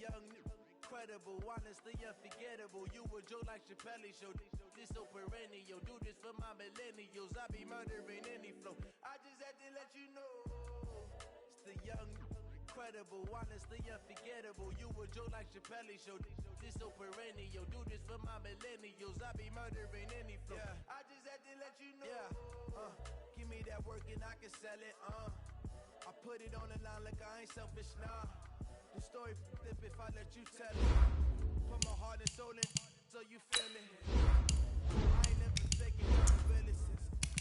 young, incredible, honestly unforgettable. You a joke like Chappelle Show. This so perennial. Do this for my millennials. I be murdering any flow. I just had to let you know. It's the young, incredible, honestly unforgettable. You a joke like Chappelle Show. This so perennial. Do this for my millennials. I be murdering any flow. I just had to let you know. Give me that work and I can sell it. I put it on the line like I ain't selfish, nah. The story flip if I let you tell it. Put my heart and soul in so you feel it. I ain't never faking abilities.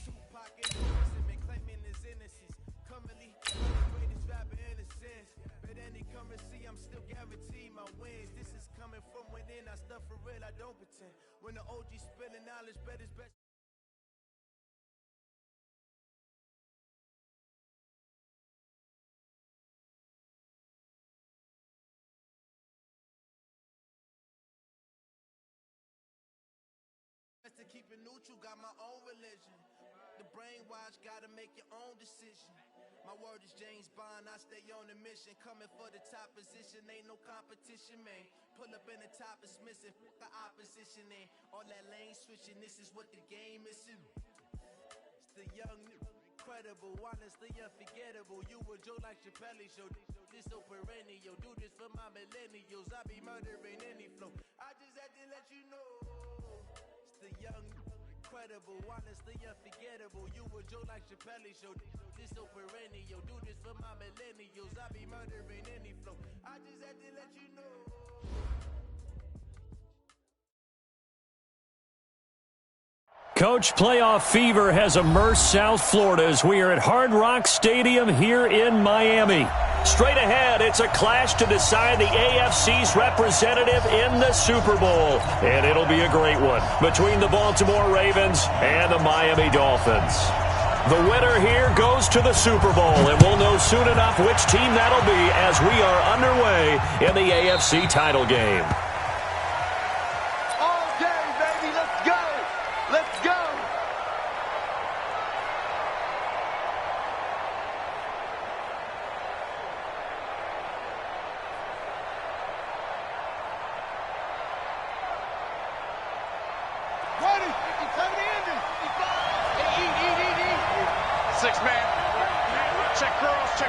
Tupac in the prison and claiming his innocence. Currently, I'm the greatest rapper in a sense. But any currency, I'm still guaranteed my wins. This is coming from within. I stuff for real, I don't pretend. When the OG spilling knowledge, bet it's best. To keep it neutral, got my own religion. The brainwash, gotta make your own decision. My word is James Bond, I stay on a mission. Coming for the top position, ain't no competition, man. Pull up in the top, it's missing, the opposition, ain't all that lane switching. This is what the game is. It's the young, incredible, honestly unforgettable. You a joke like Chappelle Show. This so perennial. Do this for my millennials. I be murdering any flow. I just had to let you know. The young, incredible, honestly unforgettable. You a joke like Chappelle Show. This so perennial. Do this for my millennials. I be murdering any flow. I just had to let you know. Coach, playoff fever has immersed South Florida as we are at Hard Rock Stadium here in Miami. Straight ahead, it's a clash to decide the AFC's representative in the Super Bowl. And it'll be a great one between the Baltimore Ravens and the Miami Dolphins. The winner here goes to the Super Bowl, and we'll know soon enough which team that'll be as we are underway in the AFC title game. All day, baby. Let's go. Let's go. Six man. Check girls, check.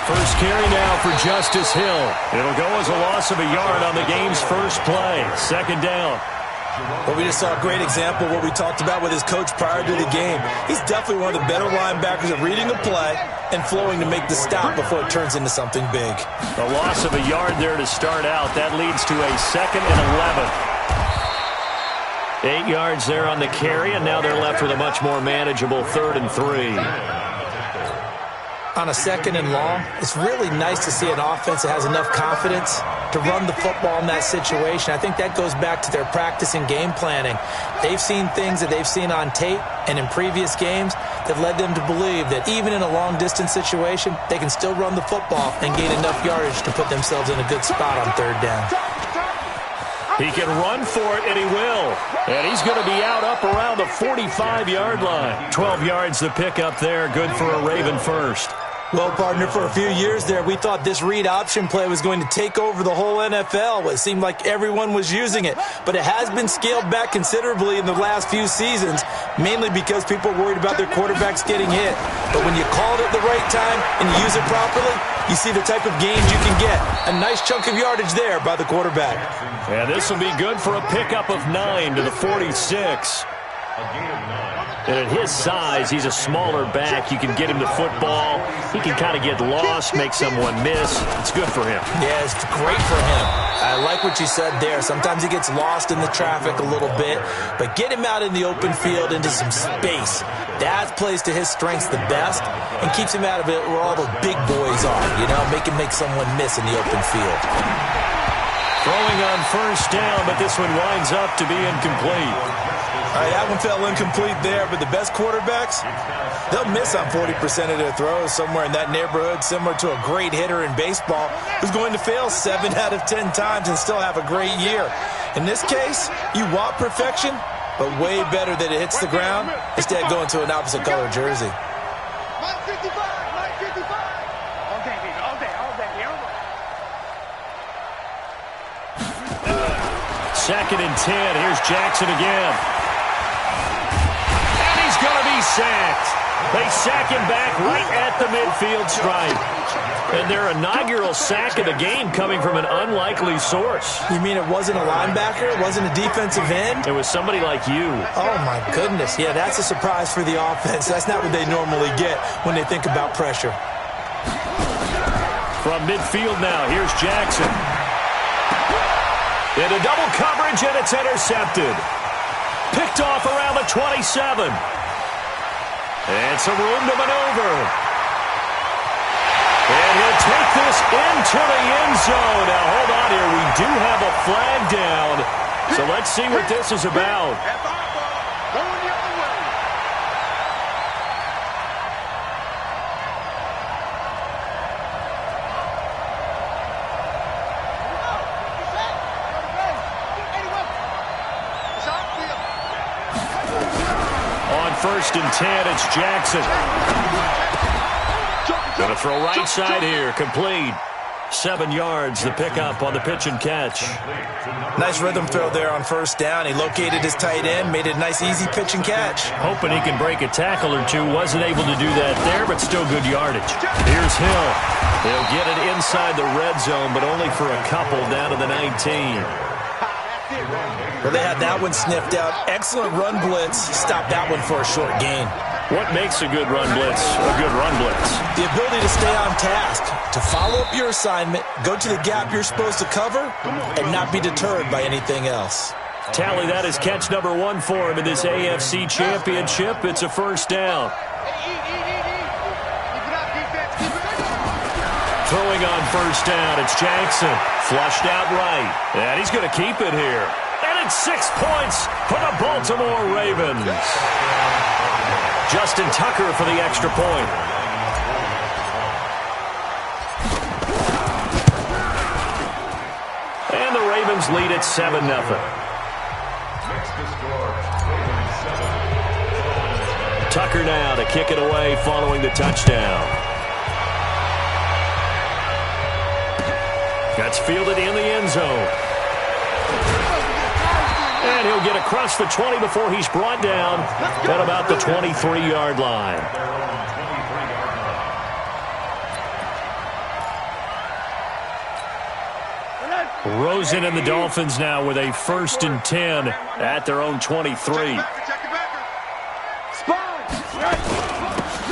First carry now for Justice Hill. It'll go as a loss of a yard on the game's first play. Second down. Well, we just saw a great example of what we talked about with his coach prior to the game. He's definitely one of the better linebackers at reading the play and flowing to make the stop before it turns into something big. A loss of a yard there to start out. That leads to a 2nd and 11. 8 yards there on the carry, and now they're left with a much more manageable 3rd and 3. On a 2nd and long, it's really nice to see an offense that has enough confidence to run the football in that situation. I think that goes back to their practice and game planning. They've seen things that they've seen on tape and in previous games that led them to believe that even in a long-distance situation, they can still run the football and gain enough yardage to put themselves in a good spot on 3rd down. He can run for it, and he will. And he's going to be out up around the 45-yard line. 12 yards the pickup there. Good for a Raven first. Well, partner, for a few years there, we thought this read option play was going to take over the whole NFL. It seemed like everyone was using it. But it has been scaled back considerably in the last few seasons, mainly because people are worried about their quarterbacks getting hit. But when you call it at the right time and you use it properly, you see the type of gains you can get. A nice chunk of yardage there by the quarterback. And this will be good for a pickup of 9 to the 46. And at his size, he's a smaller back. You can get him the football. He can kind of get lost, make someone miss. It's good for him. Yeah, it's great for him. I like what you said there. Sometimes he gets lost in the traffic a little bit, but get him out in the open field into some space. That plays to his strengths the best and keeps him out of it where all the big boys are, you know, make him make someone miss in the open field. Throwing on first down, but this one winds up to be incomplete. All right, that one fell incomplete there, but the best quarterbacks, they'll miss on 40% of their throws, somewhere in that neighborhood, similar to a great hitter in baseball who's going to fail 7 out of 10 times and still have a great year. In this case, you want perfection, but way better that it hits the ground instead of going to an opposite color jersey. Mike 55, Mike 55. Second and 10. Here's Jackson again. And he's going to be sacked. They sack him back right at the midfield stripe. And their inaugural sack of the game coming from an unlikely source. You mean it wasn't a linebacker? It wasn't a defensive end? It was somebody like you. Oh, my goodness. Yeah, that's a surprise for the offense. That's not what they normally get when they think about pressure. From midfield now, here's Jackson. Into double coverage, and it's intercepted. Picked off around the 27. And some room to maneuver. And he'll take this into the end zone. Now, hold on here. We do have a flag down. So let's see what this is about. First and 10, it's Jackson. Going to throw right side here, complete. 7 yards, the pickup on the pitch and catch. Nice rhythm throw there on first down. He located his tight end, made it a nice, easy pitch and catch. Hoping he can break a tackle or two. Wasn't able to do that there, but still good yardage. Here's Hill. He'll get it inside the red zone, but only for a couple down to the 19. Well, they had that one sniffed out. Excellent run blitz. Stopped that one for a short gain. What makes a good run blitz a good run blitz? The ability to stay on task, to follow up your assignment, go to the gap you're supposed to cover, and not be deterred by anything else. Tally, that is catch number 1 for him in this AFC Championship. It's a first down. Throwing on first down, it's Jackson. Flushed out right. And he's going to keep it here. And it's 6 points for the Baltimore Ravens. Justin Tucker for the extra point. And the Ravens lead at 7-0. Tucker now to kick it away following the touchdown. That's fielded in the end zone. And he'll get across the 20 before he's brought down at about the 23-yard line. Rosen and the Dolphins now with a first and 10 at their own 23.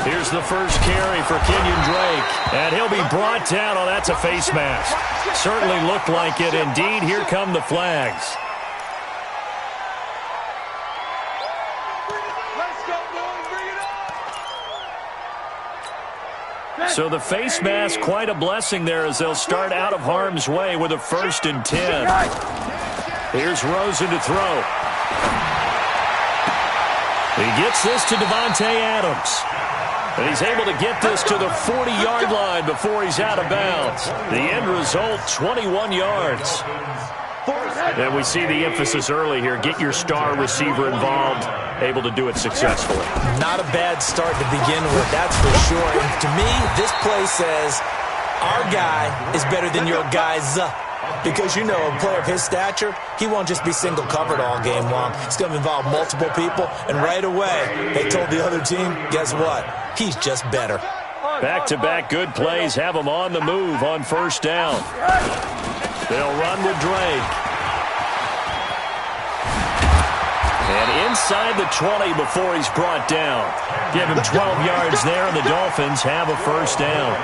Here's the first carry for Kenyon Drake. And he'll be brought down. Oh, that's a face mask. Certainly looked like it. Indeed, here come the flags. So the face mask, quite a blessing there as they'll start out of harm's way with a first and 10. Here's Rosen to throw. He gets this to Devontae Adams. And he's able to get this to the 40-yard line before he's out of bounds. The end result, 21 yards. And we see the emphasis early here. Get your star receiver involved. Able to do it successfully. Not a bad start to begin with, that's for sure. And to me, this play says our guy is better than your guy's. Because, you know, a player of his stature, he won't just be single covered all game long. It's going to involve multiple people. And right away, they told the other team, guess what? He's just better. Back-to-back good plays have him on the move on first down. They'll run with Drake. And inside the 20 before he's brought down. Give him 12 yards there, and the Dolphins have a first down.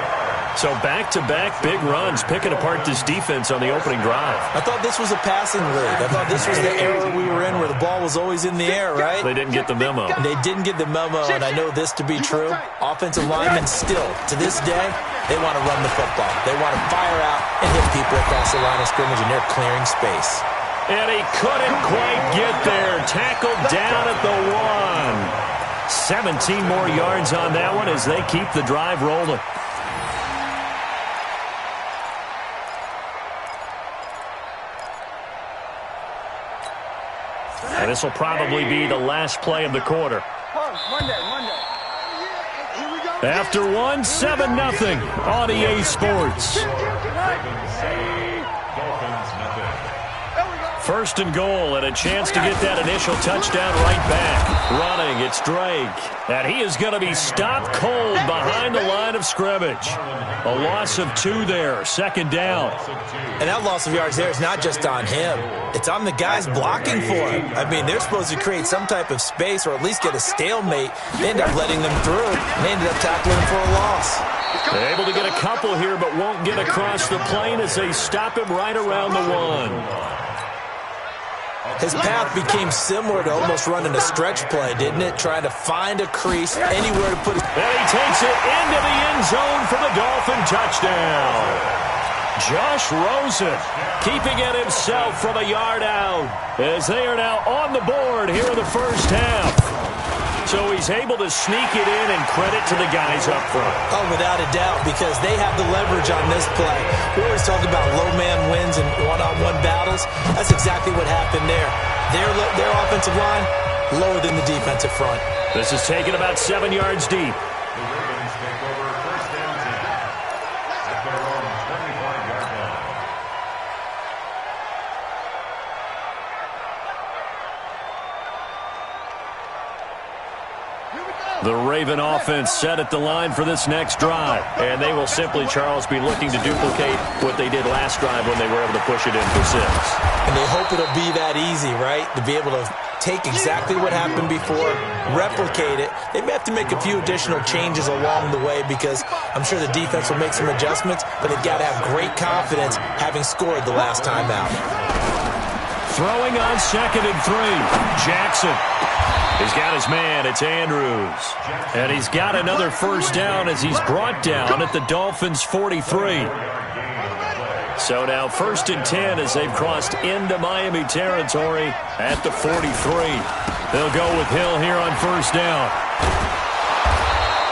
So back-to-back big runs, picking apart this defense on the opening drive. I thought this was a passing league. I thought this was the era we were in where the ball was always in the air, right? They didn't get the memo. And they didn't get the memo, and I know this to be true. Offensive linemen still, to this day, they want to run the football. They want to fire out and hit people across the line of scrimmage, and they're clearing space. And he couldn't quite get there. Tackled down at the 1. 17 more yards on that one as they keep the drive rolling. And this will probably be the last play of the quarter. After 7-0 on EA Sports. First and goal, and a chance to get that initial touchdown right back. Running, it's Drake. And he is going to be stopped cold behind the line of scrimmage. A loss of 2 there, second down. And that loss of yards there is not just on him. It's on the guys blocking for him. I mean, they're supposed to create some type of space or at least get a stalemate. They end up letting them through, and they ended up tackling him for a loss. They're able to get a couple here, but won't get across the plane as they stop him right around the 1. His path became similar to almost running a stretch play, didn't it? Trying to find a crease anywhere to put his... And he takes it into the end zone for the Dolphin touchdown. Josh Rosen keeping it himself from a yard out as they are now on the board here in the first half. So he's able to sneak it in, and credit to the guys up front. Oh, without a doubt, because they have the leverage on this play. We always talk about low man wins and one-on-one battles. That's exactly what happened there. Their offensive line lower than the defensive front. This is taken about 7 yards deep. The Raven offense set at the line for this next drive. And they will simply, Charles, be looking to duplicate what they did last drive when they were able to push it in for 6. And they hope it'll be that easy, right? To be able to take exactly what happened before, replicate it. They may have to make a few additional changes along the way because I'm sure the defense will make some adjustments, but they've got to have great confidence having scored the last time out. Throwing on 2nd and 3. Jackson. He's got his man. It's Andrews. And he's got another first down as he's brought down at the Dolphins' 43. So now 1st and 10 as they've crossed into Miami territory at the 43. They'll go with Hill here on first down.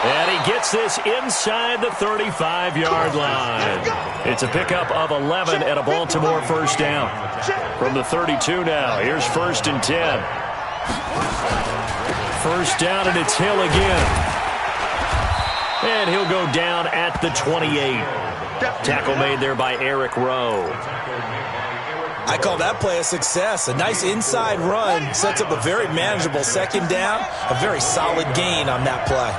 And he gets this inside the 35-yard line. It's a pickup of 11 and a Baltimore first down. From the 32 now, here's 1st and 10. First down, and it's Hill again. And he'll go down at the 28. Tackle made there by Eric Rowe. I call that play a success. A nice inside run sets up a very manageable second down. A very solid gain on that play.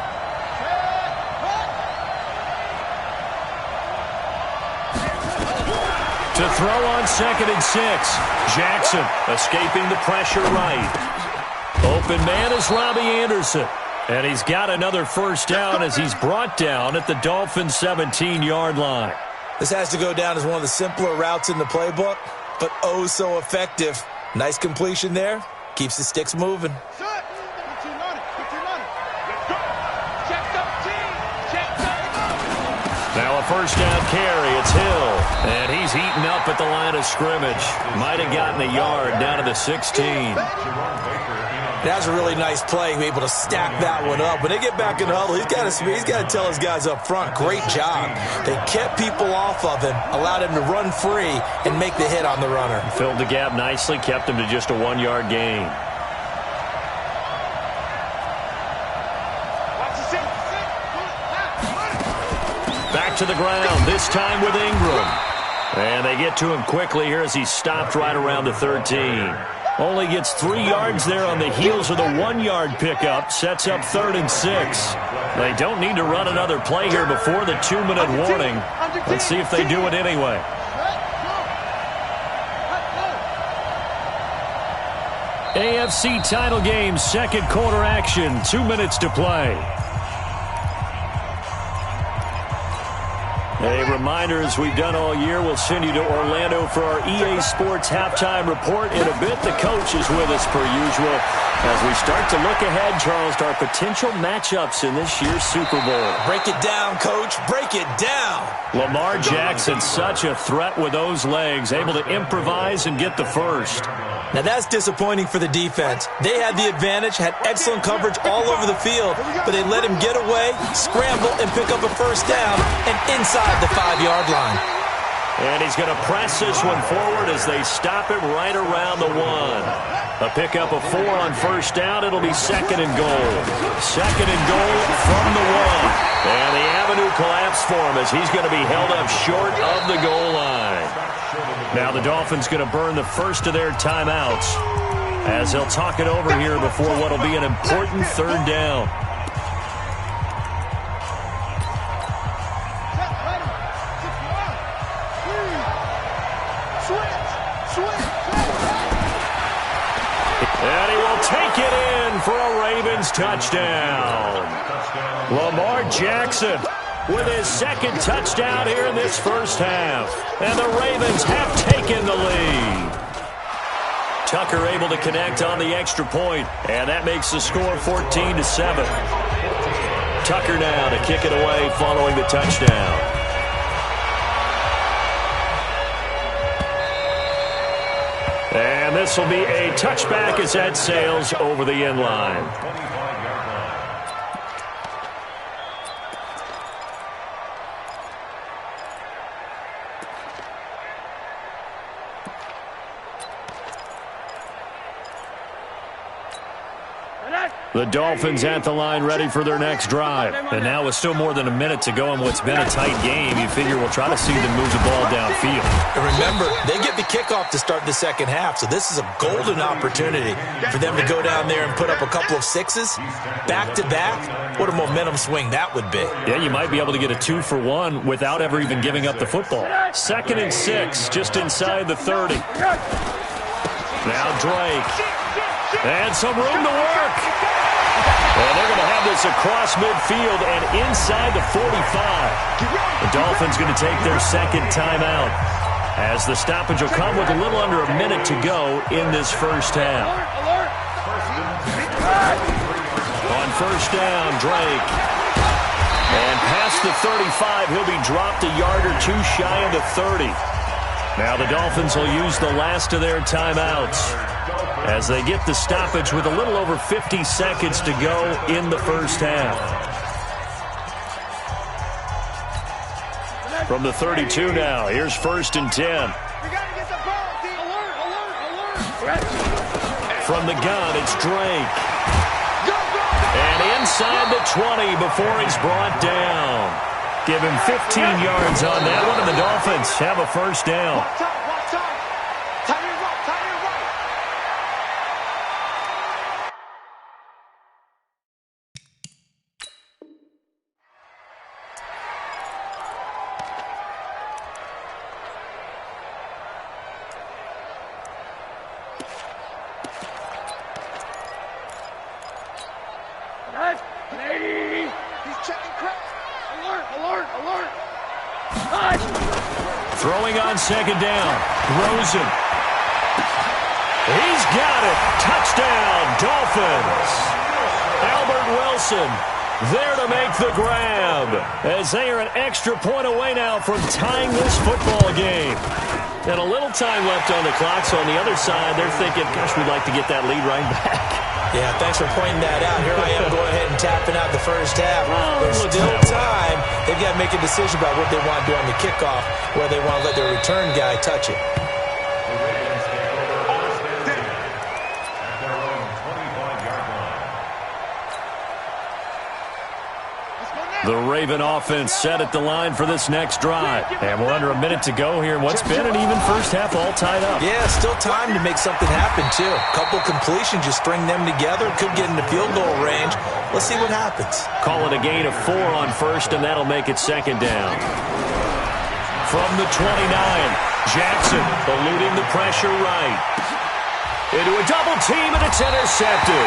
To throw on 2nd and 6. Jackson escaping the pressure right. Open man is Robbie Anderson. And he's got another first down as he's brought down at the Dolphins' 17-yard line. This has to go down as one of the simpler routes in the playbook, but oh so effective. Nice completion there. Keeps the sticks moving. Now a first down carry. It's Hill. And he's heating up at the line of scrimmage. Might have gotten a yard down to the 16. That was a really nice play, able to stack that one up. When they get back in the huddle, he's got to tell his guys up front, great job. They kept people off of him, allowed him to run free and make the hit on the runner. Filled the gap nicely, kept him to just a 1-yard gain. Back to the ground, this time with Ingram. And they get to him quickly here as he's stopped right around the 13. Only gets 3 yards there on the heels of the 1-yard pickup. Sets up 3rd and 6. They don't need to run another play here before the 2-minute warning. Let's see if they do it anyway. AFC title game, second quarter action. 2 minutes to play. A reminder, as we've done all year, we'll send you to Orlando for our EA Sports halftime report. In a bit, the coach is with us per usual as we start to look ahead, Charles, to our potential matchups in this year's Super Bowl. Break it down, Coach. Break it down. Lamar Jackson, such a threat with those legs, able to improvise and get the first. Now that's disappointing for the defense. They had the advantage, had excellent coverage all over the field, but they let him get away, scramble, and pick up a first down and inside the 5-yard line. And he's going to press this one forward as they stop him right around the 1. A pickup of 4 on first down. It'll be 2nd and goal. 2nd and goal from the 1. for him as he's going to be held up short of the goal line. Now the Dolphins going to burn the first of their timeouts as they'll talk it over here before what will be an important third down. And he will take it in for a Ravens touchdown. Lamar Jackson with his second touchdown here in this first half. And the Ravens have taken the lead. Tucker able to connect on the extra point, and that makes the score 14-7. Tucker now to kick it away following the touchdown. And this will be a touchback as that sails over the end line. The Dolphins at the line ready for their next drive. And now with still more than a minute to go in what's been a tight game, you figure we'll try to see them move the ball downfield. And remember, they get the kickoff to start the second half, so this is a golden opportunity for them to go down there and put up a couple of sixes back-to-back. What a momentum swing that would be. Yeah, you might be able to get a 2-for-1 without ever even giving up the football. 2nd and 6, just inside the 30. Now Drake. And some room to work. And they're going to have this across midfield and inside the 45. The Dolphins going to take their second timeout as the stoppage will come with a little under a minute to go in this first half. On first down, Drake. And past the 35, he'll be dropped a yard or two shy of the 30. Now the Dolphins will use the last of their timeouts as they get the stoppage with a little over 50 seconds to go in the first half. From the 32 now, here's 1st and 10. From the gun, it's Drake. And inside the 20 before he's brought down. Give him 15 yards on that one, and the Dolphins have a first down. Throwing on second down. Rosen. He's got it. Touchdown, Dolphins. Albert Wilson there to make the grab as they are an extra point away now from tying this football game. And a little time left on the clock, so on the other side, they're thinking, gosh, we'd like to get that lead right back. Yeah, thanks for pointing that out. Here I am going ahead and tapping out the first half. There's still time. They've got to make a decision about what they want to do on the kickoff, whether they want to let their return guy touch it. The Raven offense set at the line for this next drive. And we're under a minute to go here in what's been an even first half all tied up. Yeah, still time to make something happen, too. A couple completions, just string them together. Could get into field goal range. Let's see what happens. Call it a gain of 4 on first, and that'll make it second down. From the 29, Jackson eluding the pressure right. Into a double team, and it's intercepted.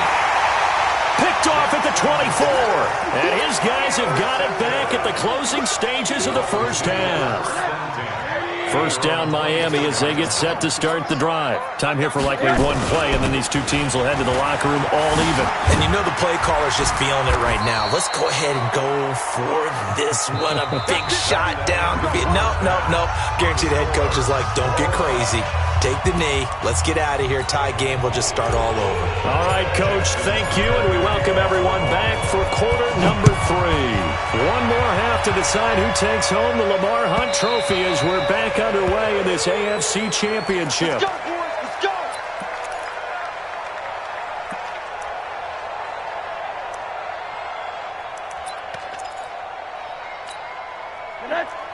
Picked off at the 24. And his guys have got it back at the closing stages of the first half. First down Miami as they get set to start the drive. Time here for likely one play, and then these two teams will head to the locker room all even. And you know the play caller's just feeling it right now. Let's go ahead and go for this one. A big shot down. Nope. Guarantee the head coach is like, don't get crazy. Take the knee. Let's get out of here. Tie game. We'll just start all over. All right, Coach. Thank you, and we welcome everyone back for quarter number 3. One more half to decide who takes home the Lamar Hunt Trophy as we're back underway in this AFC Championship. Let's go, boys. Let's go.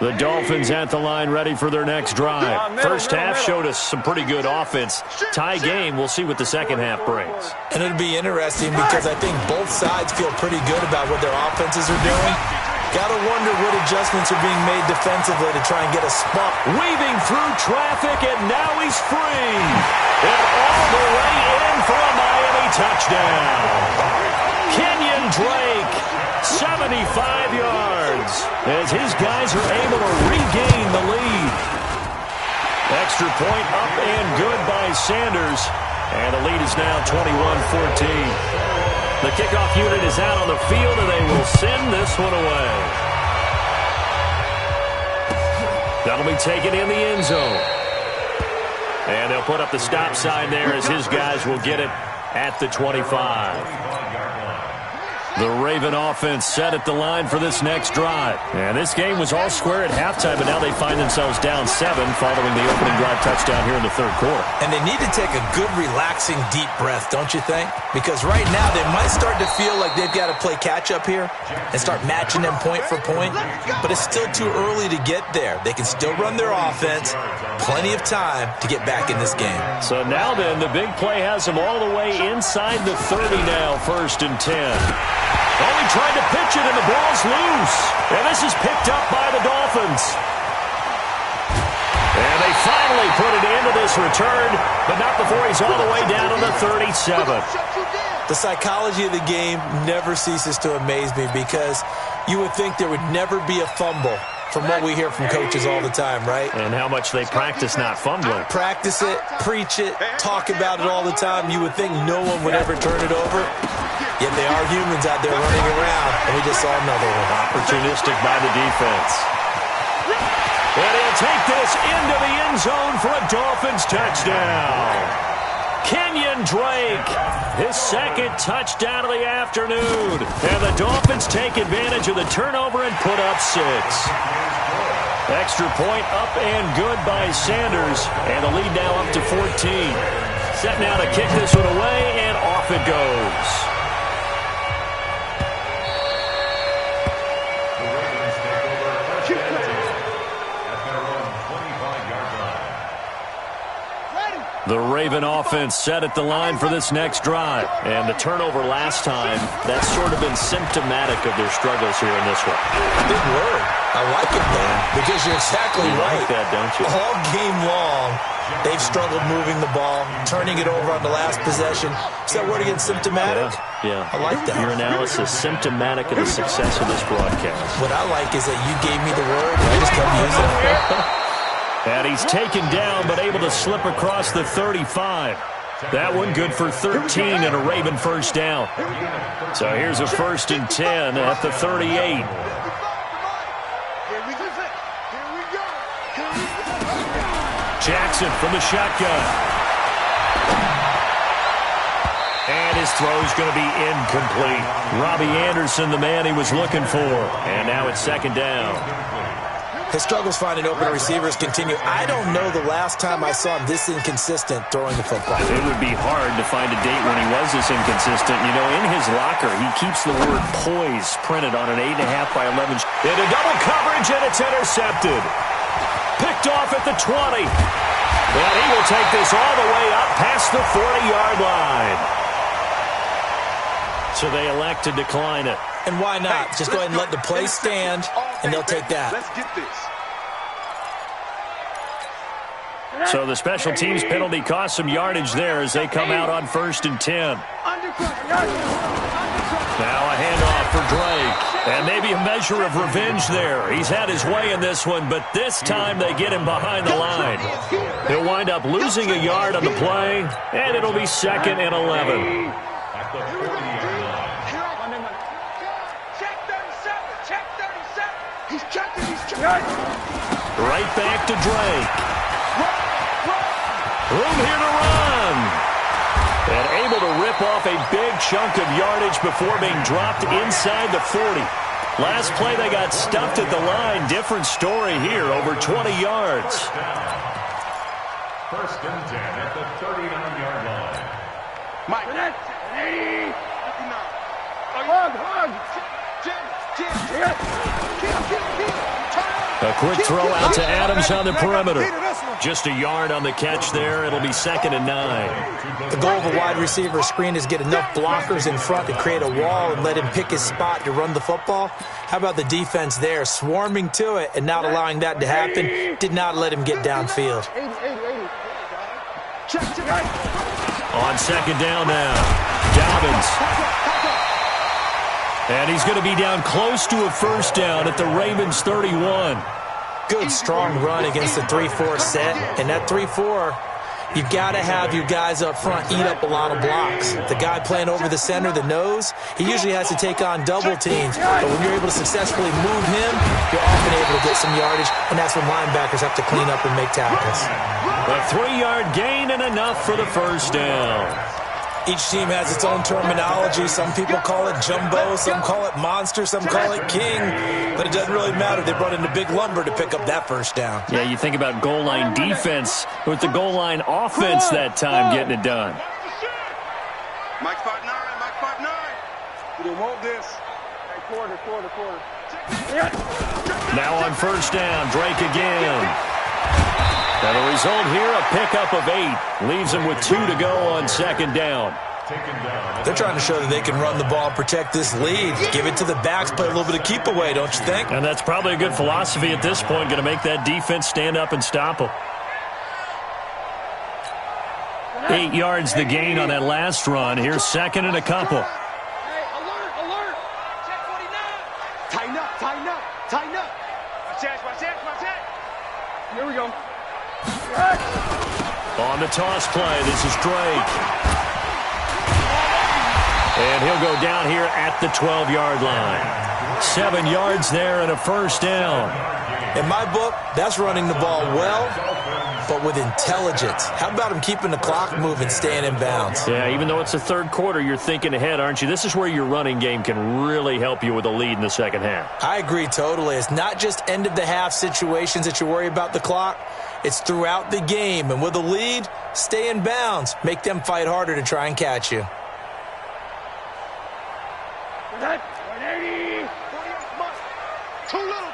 The Dolphins at the line ready for their next drive. First half showed us some pretty good offense. Tie game, we'll see what the second half brings. And it'll be interesting because I think both sides feel pretty good about what their offenses are doing. Gotta wonder what adjustments are being made defensively to try and get a spot. Weaving through traffic, and now he's free. And all the way in for a Miami touchdown. Kenyon Drake, 75 yards, as his guys are able to regain the lead. Extra point up and good by Sanders. And the lead is now 21-14. The kickoff unit is out on the field, and they will send this one away. That'll be taken in the end zone. And they'll put up the stop sign there as his guys will get it at the 25. The Raven offense set at the line for this next drive. And this game was all square at halftime, but now they find themselves down 7 following the opening drive touchdown here in the third quarter. And they need to take a good, relaxing, deep breath, don't you think? Because right now they might start to feel like they've got to play catch-up here and start matching them point for point. But it's still too early to get there. They can still run their offense. Plenty of time to get back in this game. So now then, the big play has them all the way inside the 30 now, 1st and 10. Oh, he tried to pitch it, and the ball's loose. And this is picked up by the Dolphins. And they finally put it into this return, but not before he's all the way down to the 37. The psychology of the game never ceases to amaze me because you would think there would never be a fumble from what we hear from coaches all the time, right? And how much they practice not fumbling. Practice it, preach it, talk about it all the time. You would think no one would ever turn it over. Yet they are humans out there running around, and we just saw another one. Opportunistic by the defense. And he'll take this into the end zone for a Dolphins touchdown. Kenyon Drake, his second touchdown of the afternoon. And the Dolphins take advantage of the turnover and put up 6. Extra point up and good by Sanders. And the lead now up to 14. Set now to kick this one away, and off it goes. The Raven offense set at the line for this next drive. And the turnover last time, that's sort of been symptomatic of their struggles here in this one. Big word. I like it, man, because you're exactly right. You like that, don't you? All game long, they've struggled moving the ball, turning it over on the last possession. Is that word again, symptomatic? Yeah. I like that. Your analysis, symptomatic of the success of this broadcast. What I like is that you gave me the word, and I just kept using it. And he's taken down, but able to slip across the 35. That one good for 13 and a Raven first down. So here's a 1st and 10 at the 38. Jackson from the shotgun. And his throw's going to be incomplete. Robbie Anderson, the man he was looking for. And now it's 2nd down. His struggles finding open receivers continue. I don't know the last time I saw him this inconsistent throwing the football. It would be hard to find a date when he was this inconsistent. You know, in his locker, he keeps the word poise printed on an 8.5 by 11. Into double coverage, and it's intercepted. Picked off at the 20. And he will take this all the way up past the 40-yard line. So they elect to decline it. And why not? Just go ahead and let the play stand, and they'll take that. Let's get this. So the special teams penalty cost some yardage there as they come out on 1st and 10. Now a handoff for Drake. And maybe a measure of revenge there. He's had his way in this one, but this time they get him behind the line. He'll wind up losing a yard on the play, and it'll be 2nd and 11. Right back to Drake. Room here to run. And able to rip off a big chunk of yardage before being dropped inside the 40. Last play they got stuffed at the line. Different story here, over 20 yards. 1st and 10 at the 39-yard line. Mike. Hug. Jim. Turn. A quick throw out to Adams on the perimeter. Just a yard on the catch there. It'll be 2nd and 9. The goal of a wide receiver screen is get enough blockers in front to create a wall and let him pick his spot to run the football. How about the defense there, swarming to it and not allowing that to happen? Did not let him get downfield. On 2nd down now, Dobbins. And he's going to be down close to a 1st down at the Ravens 31. Good, strong run against the 3-4 set. And that 3-4, you've got to have you guys up front eat up a lot of blocks. The guy playing over the center, the nose, he usually has to take on double teams. But when you're able to successfully move him, you're often able to get some yardage. And that's when linebackers have to clean up and make tackles. A 3-yard gain and enough for the 1st down. Each team has its own terminology. Some people call it jumbo, some call it monster, some call it king. But it doesn't really matter. They brought in a big lumber to pick up that 1st down. Yeah, you think about goal line defense with the goal line offense that time getting it done. Mike 5'9", Mike 5'9". We don't want this. Hey, quarter. Now on 1st down, Drake again. And the result here, a pickup of 8. Leaves him with 2 to go on 2nd down. They're trying to show that they can run the ball and protect this lead. Give it to the backs, play a little bit of keep away, don't you think? And that's probably a good philosophy at this point, going to make that defense stand up and stop them. 8 yards the gain on that last run. Here's 2nd and a couple. Hey, alert. Check 49. Tighten up. Watch that. Here we go. On the toss play, this is Drake. And he'll go down here at the 12-yard line. 7 yards there and a 1st down. In my book, that's running the ball well, but with intelligence. How about him keeping the clock moving, staying in bounds? Yeah, even though it's the 3rd quarter, you're thinking ahead, aren't you? This is where your running game can really help you with a lead in the 2nd half. I agree totally. It's not just end-of-the-half situations that you worry about the clock. It's throughout the game. And with a lead, stay in bounds. Make them fight harder to try and catch you. 180. Too little,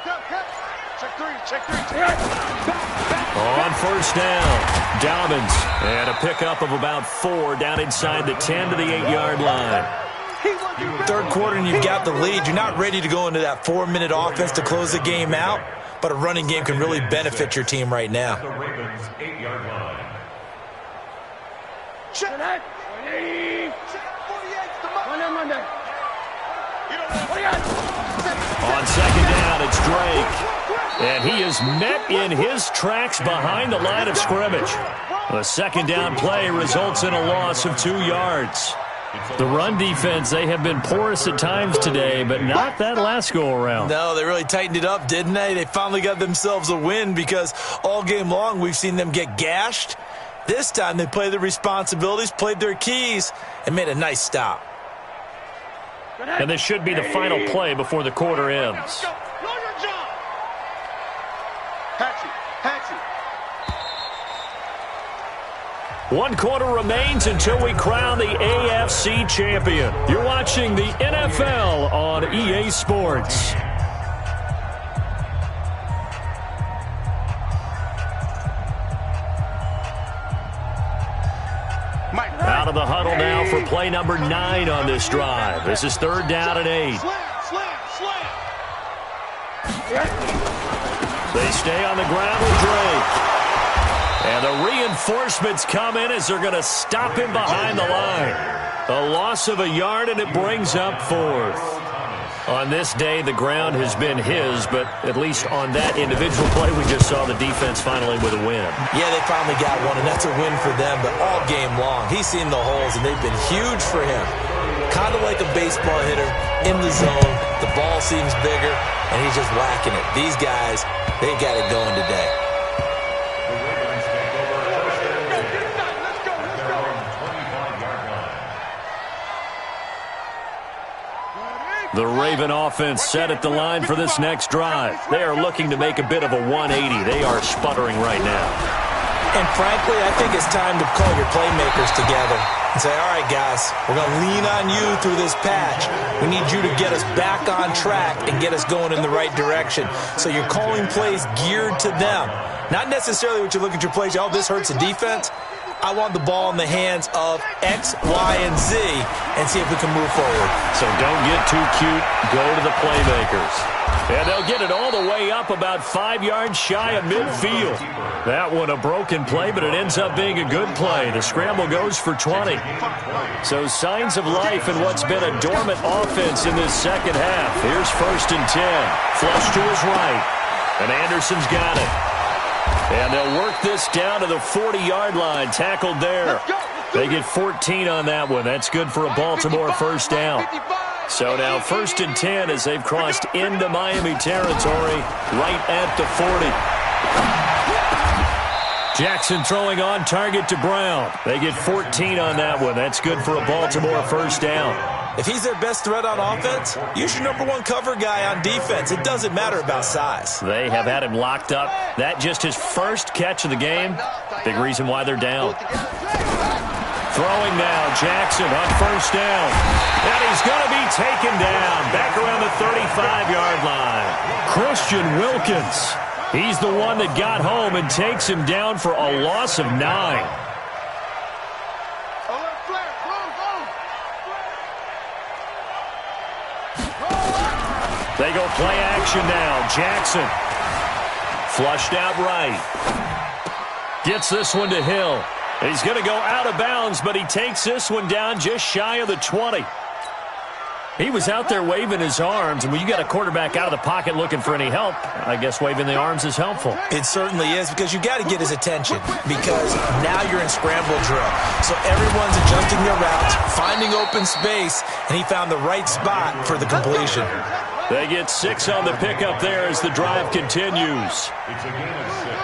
Check three. On 1st down, Dobbins. And a pickup of about 4 down inside the 10 to the 8-yard line. 3rd quarter and you've got the lead. You're not ready to go into that 4-minute offense to close the game out. But a running game can really benefit your team right now. The Ravens 8-yard line. Check that. 180. Check 48. Monday. On 2nd down, it's Drake. And he is met in his tracks behind the line of scrimmage. The 2nd down play results in a loss of 2 yards. The run defense, they have been porous at times today, but not that last go-around. No, they really tightened it up, didn't they? They finally got themselves a win because all game long we've seen them get gashed. This time they played their responsibilities, played their keys, and made a nice stop. And this should be the final play before the quarter ends. Hatchet. 1 quarter remains until we crown the AFC champion. You're watching the NFL on EA Sports. Out of the huddle now for play number 9 on this drive. This is 3rd down and 8. They stay on the ground with Drake. And the reinforcements come in as they're going to stop him behind the line. A loss of a yard, and it brings up 4th. On this day, the ground has been his, but at least on that individual play, we just saw the defense finally with a win. Yeah, they finally got one, and that's a win for them, but all game long, he's seen the holes, and they've been huge for him. Kind of like a baseball hitter in the zone. The ball seems bigger, and he's just whacking it. These guys, they've got it going today. The Raven offense set at the line for this next drive. They are looking to make a bit of a 180. They are sputtering right now. And frankly, I think it's time to call your playmakers together and say, all right, guys, we're going to lean on you through this patch. We need you to get us back on track and get us going in the right direction. So you're calling plays geared to them. Not necessarily when you look at your plays, oh, this hurts the defense. I want the ball in the hands of X, Y, and Z and see if we can move forward. So don't get too cute. Go to the playmakers. And they'll get it all the way up about 5 yards shy of midfield. That one a broken play, but it ends up being a good play. The scramble goes for 20. So signs of life in what's been a dormant offense in this second half. Here's 1st and 10. Flush to his right. And Anderson's got it. And they'll work this down to the 40-yard line. Tackled there. They get 14 on that one. That's good for a Baltimore first down. So now 1st and 10 as they've crossed into Miami territory right at the 40. Jackson throwing on target to Brown. They get 14 on that one. That's good for a Baltimore first down. If he's their best threat on offense, use your #1 cover guy on defense. It doesn't matter about size. They have had him locked up. That just his first catch of the game. Big reason why they're down. Throwing now, Jackson on first down. And he's going to be taken down back around the 35-yard line. Christian Wilkins. He's the one that got home and takes him down for a loss of 9. They go play action now. Jackson. Flushed out right. Gets this one to Hill. He's going to go out of bounds, but he takes this one down just shy of the 20. He was out there waving his arms, and when you got a quarterback out of the pocket looking for any help, I guess waving the arms is helpful. It certainly is, because you got to get his attention, because now you're in scramble drill. So everyone's adjusting their routes, finding open space, and he found the right spot for the completion. They get 6 on the pickup there as the drive continues. It's a gain of 6.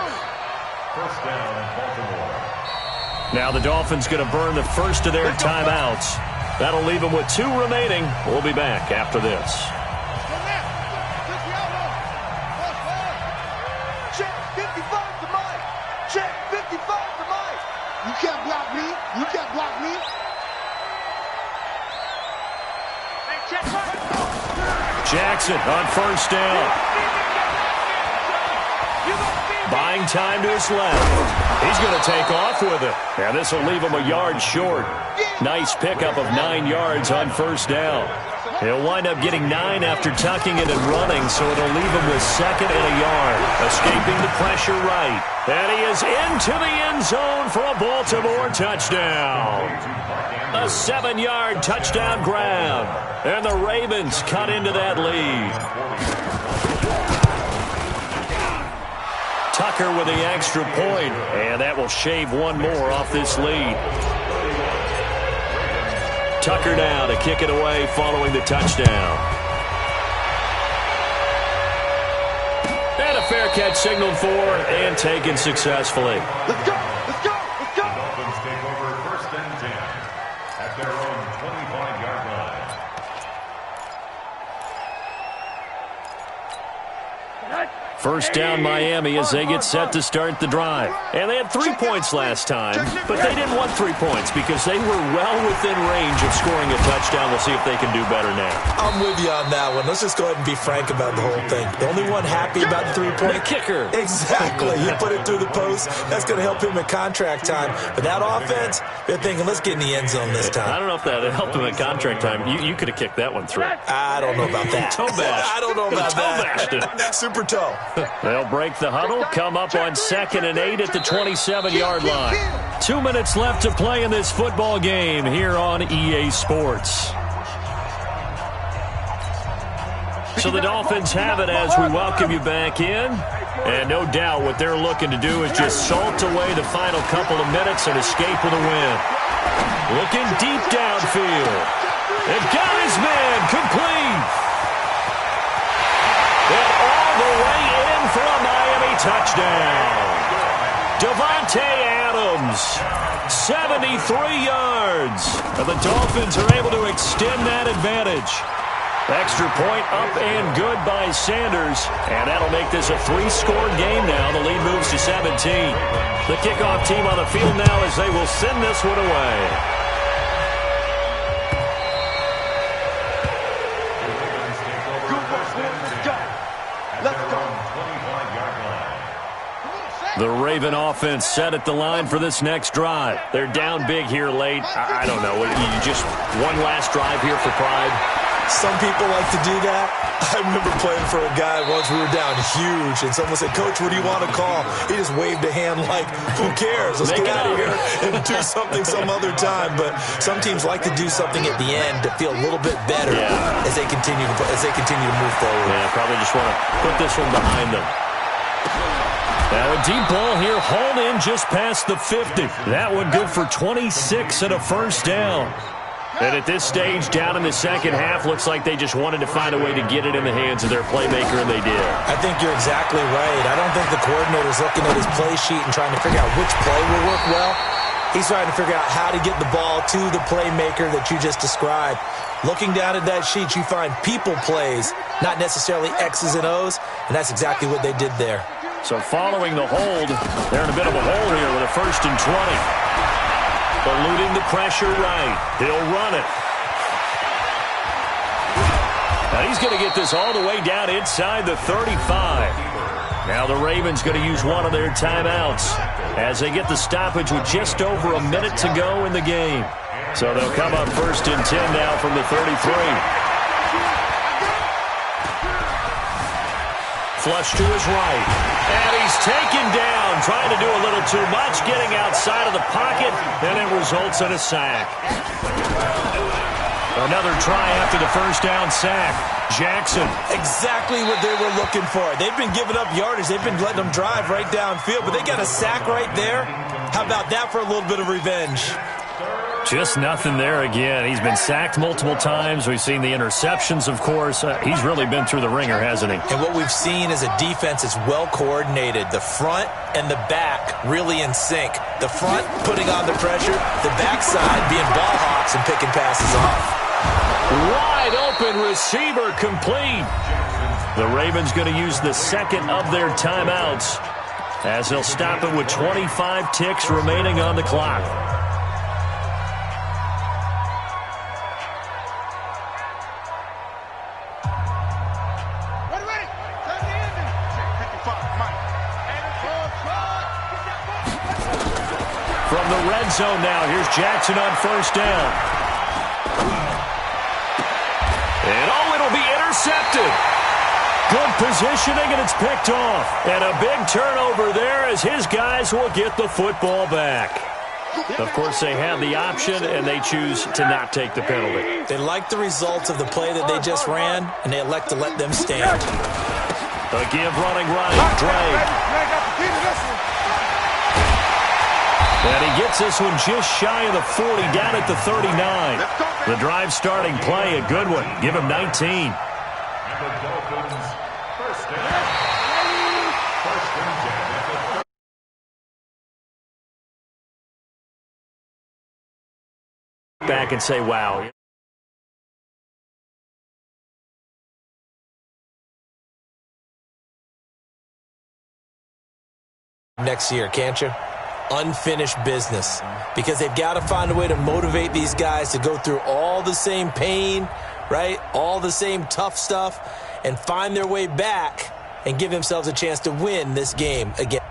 First down, Baltimore. Now the Dolphins going to burn the first of their timeouts. That'll leave them with 2 remaining. We'll be back after this. Check 55 to Mike. Check 55 to Mike. You can't block me. You can't block me. Jackson on first down. Buying time to his left. He's going to take off with it. And this will leave him a yard short. Nice pickup of 9 yards on first down. He'll wind up getting 9 after tucking it and running, so it'll leave him with 2nd and a yard. Escaping the pressure right. And he is into the end zone for a Baltimore touchdown. A 7-yard touchdown grab. And the Ravens cut into that lead. Tucker with the extra point, and that will shave 1 more off this lead. Tucker now to kick it away following the touchdown. And a fair catch signaled for and taken successfully. Let's go. Let's go. Let's go. The Dolphins take over 1st and 10 at their own 25-yard line. First down Miami as they get set to start the drive. And they had 3 points last time, but they didn't want 3 points because they were well within range of scoring a touchdown. We'll see if they can do better now. I'm with you on that one. Let's just go ahead and be frank about the whole thing. The only one happy about the 3-point. The kicker. Exactly. He put it through the post. That's going to help him at contract time. But that offense, they're thinking, let's get in the end zone this time. I don't know if that helped him at contract time. You could have kicked that one through. I don't know about that. Toe bash. I don't know about toe bashed that. it. Super toe. They'll break the huddle, come up on 2nd and 8 at the 27-yard line. 2 minutes left to play in this football game here on EA Sports. So the Dolphins have it as we welcome you back in. And no doubt what they're looking to do is just salt away the final couple of minutes and escape with a win. Looking deep downfield. They've got his man complete. And all the way in for a Miami touchdown. Devontae Adams, 73 yards. And the Dolphins are able to extend that advantage. Extra point up and good by Sanders. And that'll make this a 3-score game now. The lead moves to 17. The kickoff team on the field now as they will send this one away. The Raven offense set at the line for this next drive. They're down big here late. I don't know. You just one last drive here for pride. Some people like to do that. I remember playing for a guy once. We were down huge, and someone said, "Coach, what do you want to call?" He just waved a hand like, "Who cares? Let's get out of here and do something some other time." But some teams like to do something at the end to feel a little bit better as they continue to move forward. Yeah, probably just want to put this one behind them. Now a deep ball here, hauled in just past the 50. That one good for 26 and a first down. And at this stage, down in the second half, looks like they just wanted to find a way to get it in the hands of their playmaker, and they did. I think you're exactly right. I don't think the coordinator's looking at his play sheet and trying to figure out which play will work well. He's trying to figure out how to get the ball to the playmaker that you just described. Looking down at that sheet, you find people plays, not necessarily X's and O's, and that's exactly what they did there. So following the hold, they're in a bit of a hole here with a 1st and 20. Eluding the pressure right. He'll run it. Now he's going to get this all the way down inside the 35. Now the Ravens going to use one of their timeouts as they get the stoppage with just over a minute to go in the game. So they'll come up 1st and 10 now from the 33. Flush to his right. And he's taken down, trying to do a little too much, getting outside of the pocket, and it results in a sack. Another try after the first down sack. Jackson. Exactly what they were looking for. They've been giving up yardage. They've been letting them drive right downfield, but they got a sack right there. How about that for a little bit of revenge? Just nothing there again. He's been sacked multiple times. We've seen the interceptions, of course. He's really been through the ringer, hasn't he? And what we've seen is a defense that's well coordinated. The front and the back really in sync. The front putting on the pressure, the backside being ball hawks and picking passes off. Wide open receiver complete. The Ravens going to use the second of their timeouts as they'll stop it with 25 ticks remaining on the clock. From the red zone now, here's Jackson on 1st down. And it'll be intercepted. Good positioning, and it's picked off. And a big turnover there as his guys will get the football back. Of course, they have the option, and they choose to not take the penalty. They like the results of the play that they just ran, and they elect to let them stand. The give running right, Dre. And he gets this one just shy of the 40, down at the 39. The drive starting play, a good one. Give him 19. Back and say, wow. Next year, can't you? Unfinished business, because they've got to find a way to motivate these guys to go through all the same pain, right? All the same tough stuff, and find their way back and give themselves a chance to win this game again.